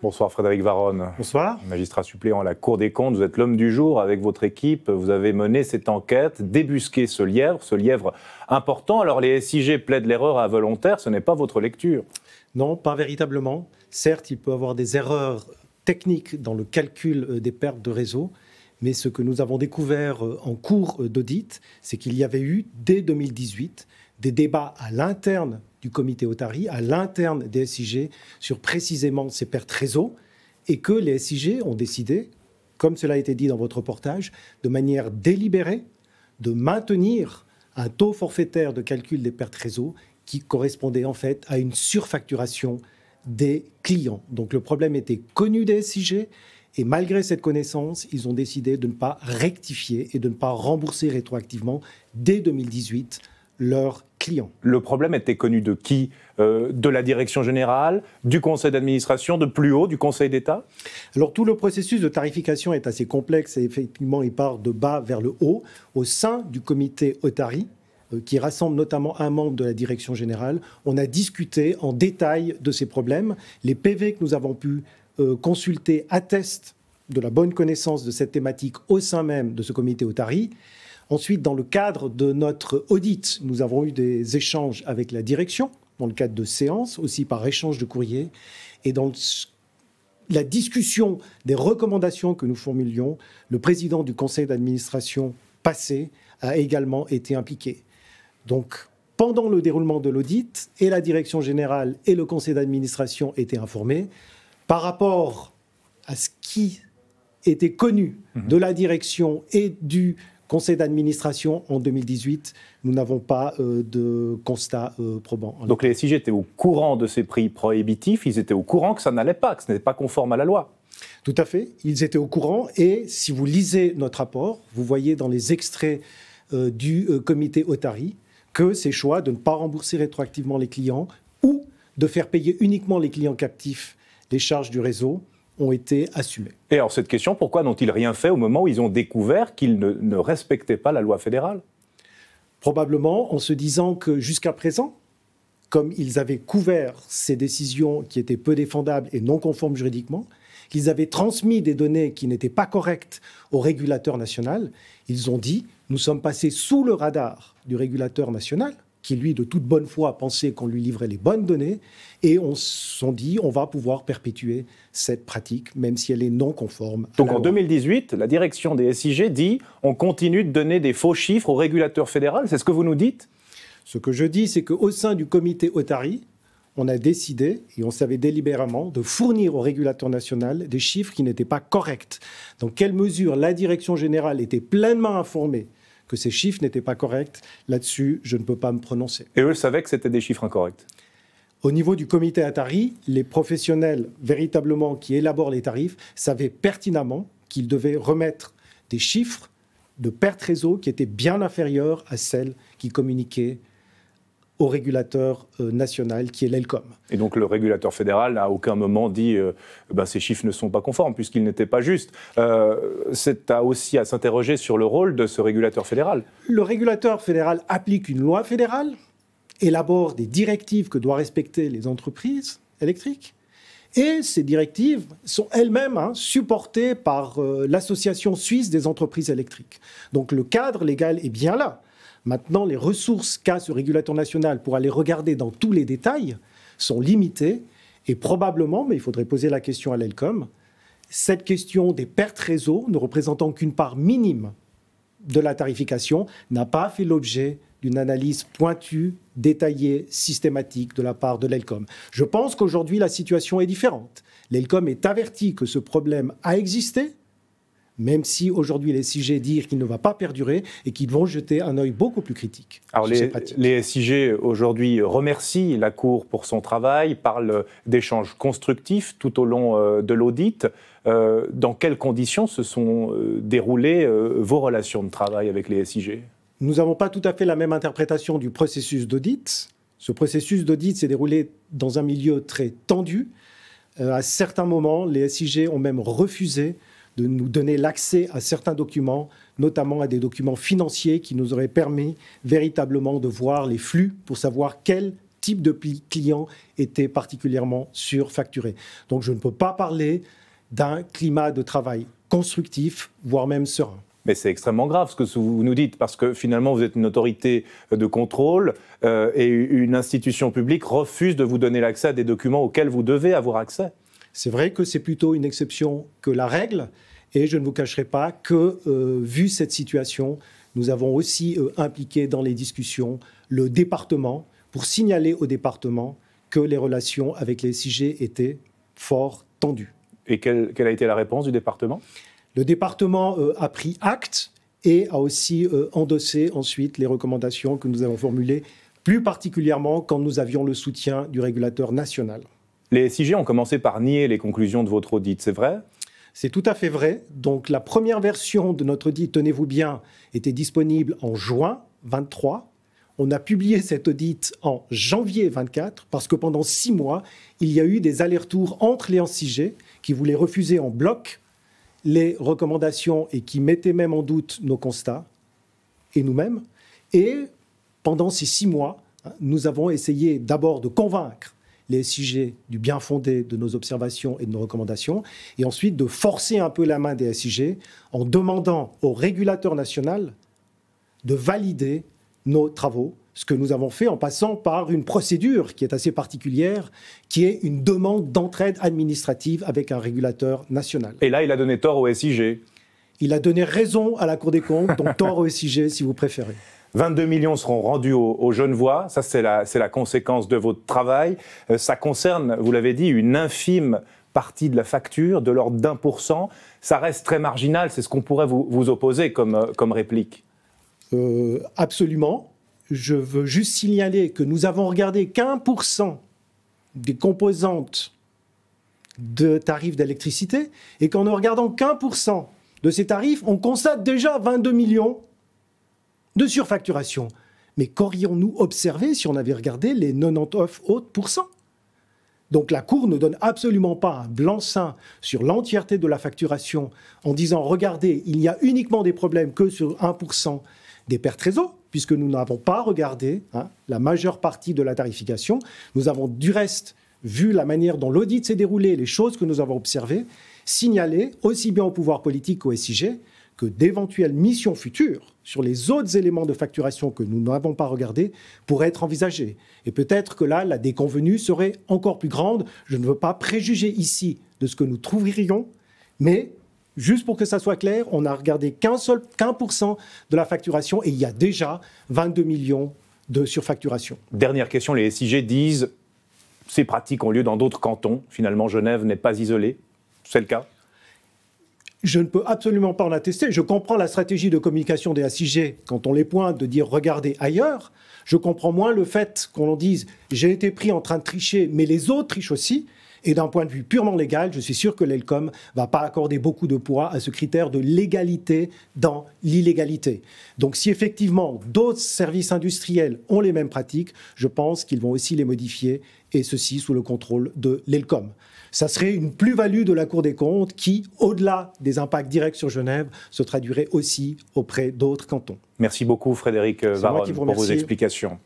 Bonsoir Frédéric Varron. Bonsoir. Magistrat suppléant à la Cour des comptes, vous êtes l'homme du jour avec votre équipe. Vous avez mené cette enquête, débusqué ce lièvre important. Alors les SIG plaident l'erreur involontaire, ce n'est pas votre lecture. Non, pas véritablement. Certes, il peut y avoir des erreurs techniques dans le calcul des pertes de réseau, mais ce que nous avons découvert en cours d'audit, c'est qu'il y avait eu, dès 2018, des débats à l'interne du comité Otari, à l'interne des SIG, sur précisément ces pertes réseau, et que les SIG ont décidé, comme cela a été dit dans votre reportage, de manière délibérée, de maintenir un taux forfaitaire de calcul des pertes réseau qui correspondait en fait à une surfacturation des clients. Donc le problème était connu des SIG, et malgré cette connaissance, ils ont décidé de ne pas rectifier et de ne pas rembourser rétroactivement, dès 2018, leurs clients. Le problème était connu de qui ? De la direction générale, du conseil d'administration, de plus haut, du conseil d'État ? Alors tout le processus de tarification est assez complexe et effectivement il part de bas vers le haut. Au sein du comité Otari, qui rassemble notamment un membre de la direction générale, on a discuté en détail de ces problèmes. Les PV que nous avons pu consulter attestent de la bonne connaissance de cette thématique au sein même de ce comité Otari. Ensuite, dans le cadre de notre audit, nous avons eu des échanges avec la direction, dans le cadre de séances, aussi par échange de courriers. Et dans la discussion des recommandations que nous formulions, le président du conseil d'administration passé a également été impliqué. Donc, pendant le déroulement de l'audit, et la direction générale et le conseil d'administration étaient informés. Par rapport à ce qui était connu de la direction et du conseil d'administration en 2018, nous n'avons pas de constat probant. Donc les SIG étaient au courant de ces prix prohibitifs, ils étaient au courant que ça n'allait pas, que ce n'était pas conforme à la loi. Tout à fait, ils étaient au courant et si vous lisez notre rapport, vous voyez dans les extraits du comité Otari que ces choix de ne pas rembourser rétroactivement les clients ou de faire payer uniquement les clients captifs les charges du réseau ont été assumés. Et alors cette question, pourquoi n'ont-ils rien fait au moment où ils ont découvert qu'ils ne respectaient pas la loi fédérale ? Probablement en se disant que jusqu'à présent, comme ils avaient couvert ces décisions qui étaient peu défendables et non conformes juridiquement, qu'ils avaient transmis des données qui n'étaient pas correctes au régulateur national, ils ont dit « nous sommes passés sous le radar du régulateur national », qui, lui, de toute bonne foi, pensait qu'on lui livrait les bonnes données, et on s'est dit on va pouvoir perpétuer cette pratique, même si elle est non conforme. Donc en 2018, la direction des SIG dit on continue de donner des faux chiffres au régulateur fédéral, c'est ce que vous nous dites ? Ce que je dis, c'est qu'au sein du comité Otari, on a décidé, et on savait délibérément, de fournir au régulateur national des chiffres qui n'étaient pas corrects. Dans quelle mesure la direction générale était pleinement informée que ces chiffres n'étaient pas corrects, là-dessus, je ne peux pas me prononcer. Et eux savaient que c'était des chiffres incorrects ? Au niveau du comité Otari, les professionnels véritablement qui élaborent les tarifs savaient pertinemment qu'ils devaient remettre des chiffres de perte réseau qui étaient bien inférieurs à celles qui communiquaient au régulateur national qui est l'ELCOM. Et donc le régulateur fédéral n'a à aucun moment dit ces chiffres ne sont pas conformes puisqu'ils n'étaient pas justes. C'est aussi à s'interroger sur le rôle de ce régulateur fédéral. Le régulateur fédéral applique une loi fédérale, élabore des directives que doivent respecter les entreprises électriques, et ces directives sont elles-mêmes supportées par l'Association suisse des entreprises électriques. Donc le cadre légal est bien là. Maintenant, les ressources qu'a ce régulateur national pour aller regarder dans tous les détails sont limitées et probablement, mais il faudrait poser la question à l'ELCOM, cette question des pertes réseau, ne représentant qu'une part minime de la tarification, n'a pas fait l'objet d'une analyse pointue, détaillée, systématique de la part de l'ELCOM. Je pense qu'aujourd'hui, la situation est différente. L'ELCOM est averti que ce problème a existé, même si aujourd'hui les SIG disent qu'il ne va pas perdurer et qu'ils vont jeter un œil beaucoup plus critique. Alors les SIG aujourd'hui remercient la Cour pour son travail, parlent d'échanges constructifs tout au long de l'audit. Dans quelles conditions se sont déroulées vos relations de travail avec les SIG ? Nous n'avons pas tout à fait la même interprétation du processus d'audit. Ce processus d'audit s'est déroulé dans un milieu très tendu. À certains moments, les SIG ont même refusé de nous donner l'accès à certains documents, notamment à des documents financiers qui nous auraient permis véritablement de voir les flux pour savoir quel type de client était particulièrement surfacturé. Donc je ne peux pas parler d'un climat de travail constructif, voire même serein. Mais c'est extrêmement grave ce que vous nous dites, parce que finalement vous êtes une autorité de contrôle et une institution publique refuse de vous donner l'accès à des documents auxquels vous devez avoir accès. C'est vrai que c'est plutôt une exception que la règle, et je ne vous cacherai pas que, vu cette situation, nous avons aussi impliqué dans les discussions le département pour signaler au département que les relations avec les SIG étaient fort tendues. Et quelle a été la réponse du département ? Le département a pris acte et a aussi endossé ensuite les recommandations que nous avons formulées, plus particulièrement quand nous avions le soutien du régulateur national. Les SIG ont commencé par nier les conclusions de votre audit, c'est vrai ? C'est tout à fait vrai. Donc la première version de notre audit, tenez-vous bien, était disponible en juin 23. On a publié cet audit en janvier 24 parce que pendant 6 mois, il y a eu des allers-retours entre les SIG qui voulaient refuser en bloc les recommandations et qui mettaient même en doute nos constats et nous-mêmes. Et pendant ces 6 mois, nous avons essayé d'abord de convaincre les SIG du bien fondé de nos observations et de nos recommandations, et ensuite de forcer un peu la main des SIG en demandant au régulateur national de valider nos travaux, ce que nous avons fait en passant par une procédure qui est assez particulière, qui est une demande d'entraide administrative avec un régulateur national. Et là, il a donné tort au SIG. Il a donné raison à la Cour des comptes, donc tort au SIG si vous préférez. 22 millions seront rendus aux Genevois, ça c'est la conséquence de votre travail. Ça concerne, vous l'avez dit, une infime partie de la facture, de l'ordre d'1%. Ça reste très marginal, c'est ce qu'on pourrait vous opposer comme réplique. Absolument. Je veux juste signaler que nous avons regardé qu'1% des composantes de tarifs d'électricité et qu'en ne regardant qu'1% de ces tarifs, on constate déjà 22 millions de surfacturation. Mais qu'aurions-nous observé si on avait regardé les 99 autres pourcents ? Donc la Cour ne donne absolument pas un blanc-seing sur l'entièreté de la facturation en disant « Regardez, il n'y a uniquement des problèmes que sur 1% des pertes réseau », puisque nous n'avons pas regardé la majeure partie de la tarification. Nous avons du reste, vu la manière dont l'audit s'est déroulé, les choses que nous avons observées, signalé aussi bien au pouvoir politique qu'au SIG que d'éventuelles missions futures sur les autres éléments de facturation que nous n'avons pas regardés pourraient être envisagées. Et peut-être que là, la déconvenue serait encore plus grande. Je ne veux pas préjuger ici de ce que nous trouverions, mais juste pour que ça soit clair, on n'a regardé qu'1% de la facturation et il y a déjà 22 millions de surfacturation. Dernière question, les SIG disent ces pratiques ont lieu dans d'autres cantons. Finalement, Genève n'est pas isolée. C'est le cas ? Je ne peux absolument pas en attester. Je comprends la stratégie de communication des SIG quand on les pointe de dire « regardez ailleurs ». Je comprends moins le fait qu'on dise « j'ai été pris en train de tricher, mais les autres trichent aussi ». Et d'un point de vue purement légal, je suis sûr que l'ELCOM ne va pas accorder beaucoup de poids à ce critère de légalité dans l'illégalité. Donc si effectivement d'autres services industriels ont les mêmes pratiques, je pense qu'ils vont aussi les modifier, et ceci sous le contrôle de l'ELCOM. Ça serait une plus-value de la Cour des comptes qui, au-delà des impacts directs sur Genève, se traduirait aussi auprès d'autres cantons. Merci beaucoup Frédéric Varron pour vos explications.